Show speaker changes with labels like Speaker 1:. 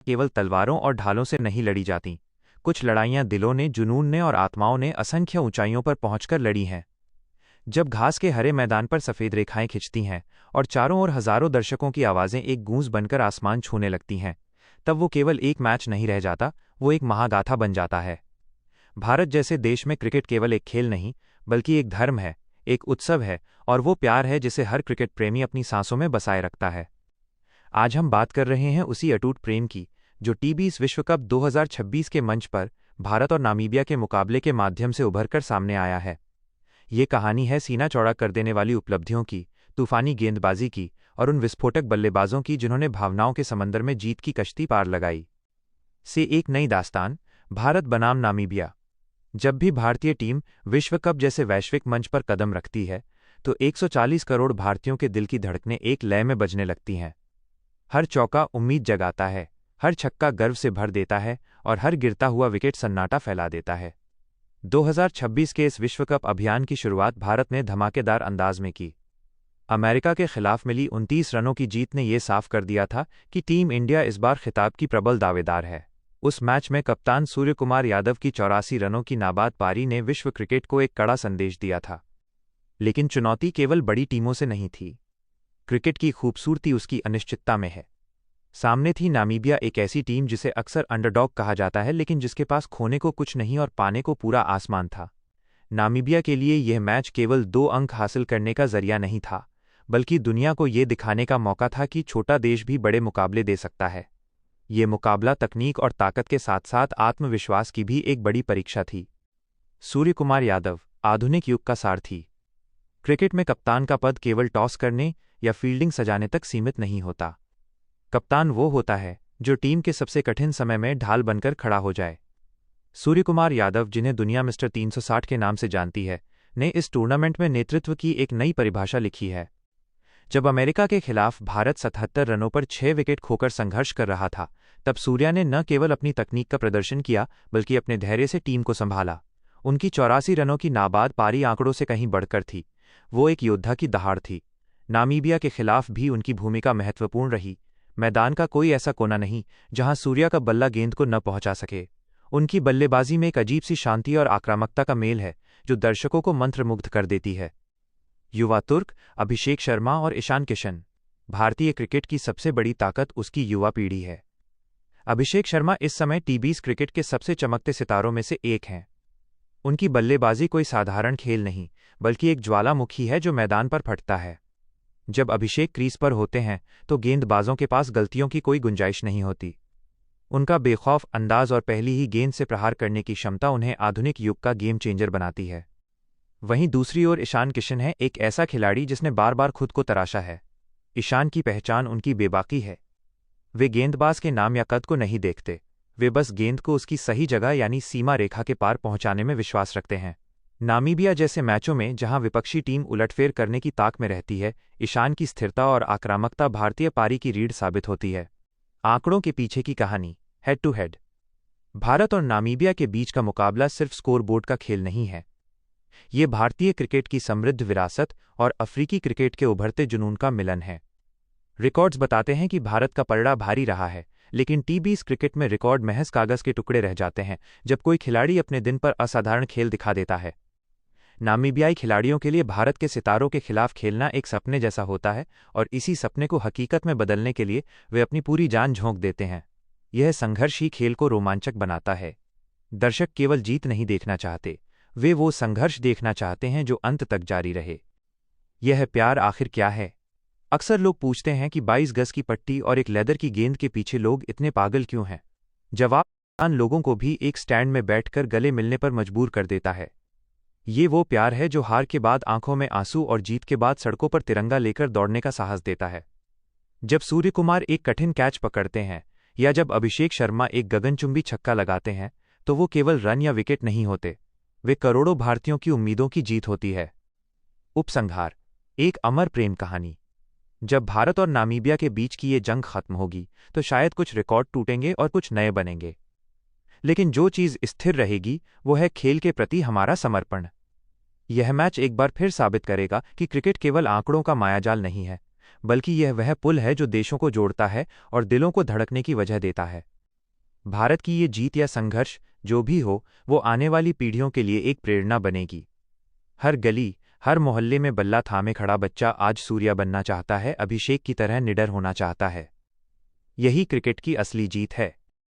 Speaker 1: केवल तलवारों और ढालों से नहीं लड़ी जाती। कुछ लड़ाइयाँ दिलों ने, जुनून ने और आत्माओं ने असंख्य ऊंचाइयों पर पहुंचकर लड़ी हैं। जब घास के हरे मैदान पर सफ़ेद रेखाएं खिंचती हैं और चारों ओर हजारों दर्शकों की आवाज़ें एक गूंज बनकर आसमान छूने लगती हैं, तब वो केवल एक मैच नहीं रह जाता, वो एक महागाथा बन जाता है। भारत जैसे देश में क्रिकेट केवल एक खेल नहीं, बल्कि एक धर्म है, एक उत्सव है, और वो प्यार है जिसे हर क्रिकेट प्रेमी अपनी सांसों में बसाए रखता है। आज हम बात कर रहे हैं उसी अटूट प्रेम की, जो टी20 विश्व कप 2026 के मंच पर भारत और नामीबिया के मुकाबले के माध्यम से उभरकर सामने आया है। ये कहानी है सीना चौड़ा कर देने वाली उपलब्धियों की, तूफानी गेंदबाजी की और उन विस्फोटक बल्लेबाजों की जिन्होंने भावनाओं के समंदर में जीत की कश्ती पार लगाई। से एक नई दास्तान, भारत बनाम नामीबिया। जब भी भारतीय टीम विश्व कप जैसे वैश्विक मंच पर कदम रखती है, तो 140 करोड़ भारतीयों के दिल की धड़कनें एक लय में बजने लगती हैं। हर चौका उम्मीद जगाता है, हर छक्का गर्व से भर देता है और हर गिरता हुआ विकेट सन्नाटा फैला देता है। 2026 के इस विश्व कप अभियान की शुरुआत भारत ने धमाकेदार अंदाज में की। अमेरिका के खिलाफ मिली 29 रनों की जीत ने यह साफ कर दिया था कि टीम इंडिया इस बार खिताब की प्रबल दावेदार है। उस मैच में कप्तान सूर्यकुमार यादव की 84 रनों की नाबाद पारी ने विश्व क्रिकेट को एक कड़ा संदेश दिया था। लेकिन चुनौती केवल बड़ी टीमों से नहीं थी। क्रिकेट की खूबसूरती उसकी अनिश्चितता में है। सामने थी नामीबिया, एक ऐसी टीम जिसे अक्सर अंडरडॉग कहा जाता है, लेकिन जिसके पास खोने को कुछ नहीं और पाने को पूरा आसमान था। नामीबिया के लिए यह मैच केवल 2 अंक हासिल करने का जरिया नहीं था, बल्कि दुनिया को यह दिखाने का मौका था कि छोटा देश भी बड़े मुकाबले दे सकता है। ये मुकाबला तकनीक और ताकत के साथ साथ आत्मविश्वास की भी एक बड़ी परीक्षा थी। सूर्यकुमार यादव आधुनिक युग का सारथी। क्रिकेट में कप्तान का पद केवल टॉस करने या फील्डिंग सजाने तक सीमित नहीं होता। कप्तान वो होता है जो टीम के सबसे कठिन समय में ढाल बनकर खड़ा हो जाए। सूर्यकुमार यादव, जिन्हें दुनिया मिस्टर 360 के नाम से जानती है, ने इस टूर्नामेंट में नेतृत्व की एक नई परिभाषा लिखी है। जब अमेरिका के खिलाफ भारत 77 रनों पर 6 विकेट खोकर संघर्ष कर रहा था, तब सूर्या ने न केवल अपनी तकनीक का प्रदर्शन किया, बल्कि अपने धैर्य से टीम को संभाला। उनकी 84 रनों की नाबाद पारी आंकड़ों से कहीं बढ़कर थी। वो एक योद्धा की दहाड़ थी। नामीबिया के खिलाफ भी उनकी भूमिका महत्वपूर्ण रही। मैदान का कोई ऐसा कोना नहीं जहां सूर्या का बल्ला गेंद को न पहुंचा सके। उनकी बल्लेबाजी में एक अजीब सी शांति और आक्रामकता का मेल है, जो दर्शकों को मंत्रमुग्ध कर देती है। युवा तुर्क अभिषेक शर्मा और ईशान किशन। भारतीय क्रिकेट की सबसे बड़ी ताकत उसकी युवा पीढ़ी है। अभिषेक शर्मा इस समय टी20 क्रिकेट के सबसे चमकते सितारों में से एक हैं। उनकी बल्लेबाजी कोई साधारण खेल नहीं, बल्कि एक ज्वालामुखी है जो मैदान पर फटता है। जब अभिषेक क्रीज पर होते हैं, तो गेंदबाजों के पास गलतियों की कोई गुंजाइश नहीं होती। उनका बेखौफ अंदाज और पहली ही गेंद से प्रहार करने की क्षमता उन्हें आधुनिक युग का गेम चेंजर बनाती है। वहीं दूसरी ओर ईशान किशन है, एक ऐसा खिलाड़ी जिसने बार बार खुद को तराशा है। ईशान की पहचान उनकी बेबाकी है। वे गेंदबाज के नाम या कद को नहीं देखते, वे बस गेंद को उसकी सही जगह यानी सीमा रेखा के पार पहुंचाने में विश्वास रखते हैं। नामीबिया जैसे मैचों में जहां विपक्षी टीम उलटफेर करने की ताक में रहती है, ईशान की स्थिरता और आक्रामकता भारतीय पारी की रीढ़ साबित होती है। आंकड़ों के पीछे की कहानी। Head to head. भारत और नामीबिया के बीच का मुकाबला सिर्फ स्कोरबोर्ड का खेल नहीं है। ये भारतीय क्रिकेट की समृद्ध विरासत और अफ्रीकी क्रिकेट के उभरते जुनून का मिलन है। रिकॉर्ड्स बताते हैं कि भारत का पलड़ा भारी रहा है, लेकिन टी20 क्रिकेट में रिकॉर्ड महज कागज के टुकड़े रह जाते हैं जब कोई खिलाड़ी अपने दिन पर असाधारण खेल दिखा देता है। नामीबियाई खिलाड़ियों के लिए भारत के सितारों के खिलाफ खेलना एक सपने जैसा होता है, और इसी सपने को हकीकत में बदलने के लिए वे अपनी पूरी जान झोंक देते हैं। यह संघर्ष ही खेल को रोमांचक बनाता है। दर्शक केवल जीत नहीं देखना चाहते, वे वो संघर्ष देखना चाहते हैं जो अंत तक जारी रहे। यह प्यार आखिर क्या है? अक्सर लोग पूछते हैं कि 22 गज की पट्टी और एक लेदर की गेंद के पीछे लोग इतने पागल क्यों हैं? जवाब आन लोगों को भी एक स्टैंड में बैठकर गले मिलने पर मजबूर कर देता है। ये वो प्यार है जो हार के बाद आंखों में आंसू और जीत के बाद सड़कों पर तिरंगा लेकर दौड़ने का साहस देता है। जब सूर्यकुमार एक कठिन कैच पकड़ते हैं या जब अभिषेक शर्मा एक गगनचुंबी छक्का लगाते हैं, तो वो केवल रन या विकेट नहीं होते, वे करोड़ों भारतीयों की उम्मीदों की जीत होती है। उपसंहार। एक अमर प्रेम कहानी। जब भारत और नामीबिया के बीच की ये जंग खत्म होगी, तो शायद कुछ रिकॉर्ड टूटेंगे और कुछ नए बनेंगे, लेकिन जो चीज़ स्थिर रहेगी वो है खेल के प्रति हमारा समर्पण। यह मैच एक बार फिर साबित करेगा कि क्रिकेट केवल आंकड़ों का मायाजाल नहीं है, बल्कि यह वह पुल है जो देशों को जोड़ता है और दिलों को धड़कने की वजह देता है। भारत की ये जीत या संघर्ष जो भी हो, वो आने वाली पीढ़ियों के लिए एक प्रेरणा बनेगी। हर गली, हर मोहल्ले में बल्ला थामे खड़ा बच्चा आज सूर्या बनना चाहता है, अभिषेक की तरह निडर होना चाहता है। यही क्रिकेट की असली जीत है।